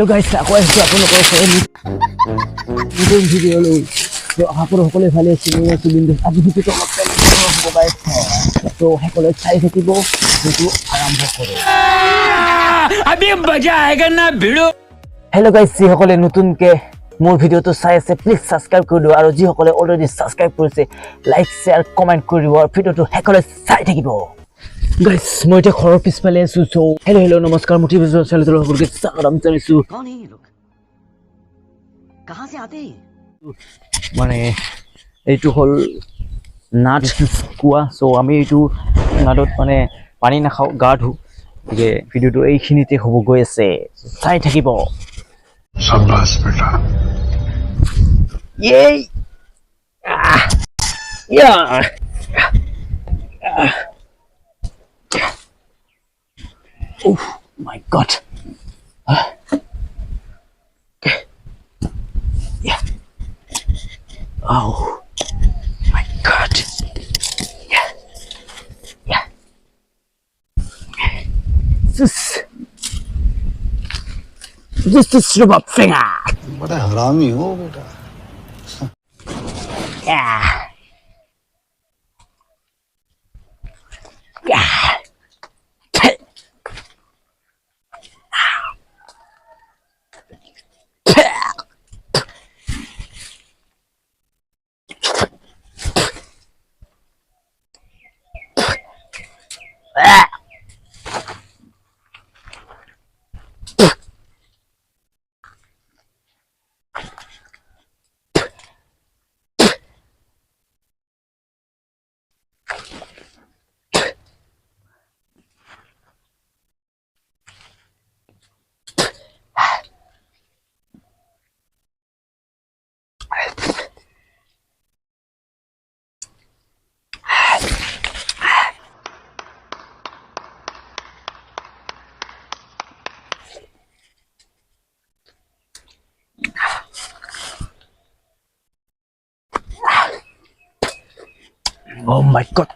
Hello guys, ako ay আপোনালোকৰ ভিডিঅ লৈ তো আপোনালোক সকলোৱে ভালে আছে মই সুবিন্দু আজি ভিডিঅটো অলপ হ'ব guys তো সকলোৱে চাই থাকিব ভিডিঅ আৰম্ভ কৰোঁ अभी मजा आएगा ना भिडिঅ Hello guys, যি সকলে নতুনকে মোৰ ভিডিঅটো চাই আছে প্লিজ সাবস্ক্রাইব কৰি দিও আৰু যি সকলে অলৰেডি সাবস্ক্রাইব কৰিছে লাইক শেয়াৰ কমেন্ট কৰি দিও আৰু ভিডিঅটো সকলোৱে চাই থাকিব Guys, मैं इटे खरों पिछले सुसो हेलो नमस्कार मुठी बिजनेस चैनल तो लोगों के सागरम चलिसु कौन है ये लोग कहाँ से आते हैं মানে এইটো হল নাট কুয়া সো আমি এইটো নাটত মানে পানী না খাও গা ধু যে ভিডিওটো এইখিনিতে হ'ব গৈ আছে চাই থাকিব শাবাশ বেটা ইয়ে ইয়া Oh my god. Okay. Yeah. Oh my god. Yeah. Yeah. This is Robab Tenga. बड़ा हरामी हो बेटा Yeah. Yeah. Oh my god.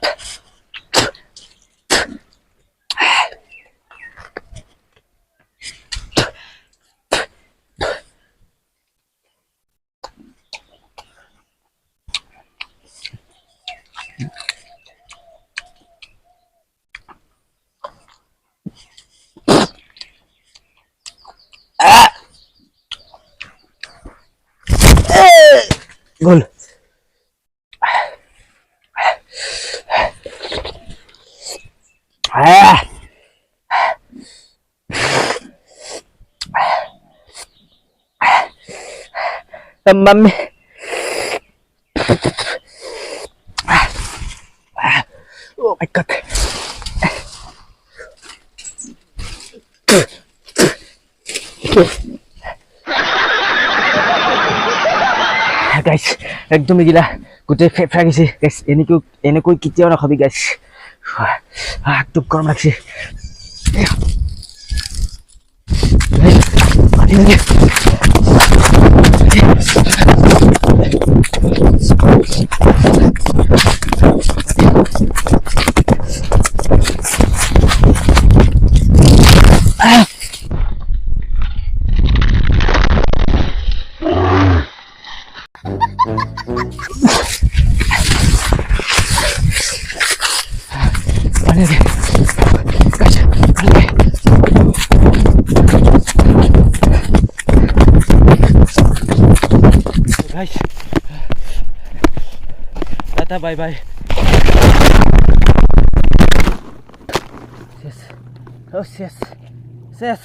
Gol. Mami. Oh my god. Guys, একদম গিলা গোটে ফেফড়া গেছে গাইস এনেকৈ কিতিয়াও নাখাবি গাইস একদম গৰম লাগছে Guys, tata bye bye. Yes, oh yes, yes.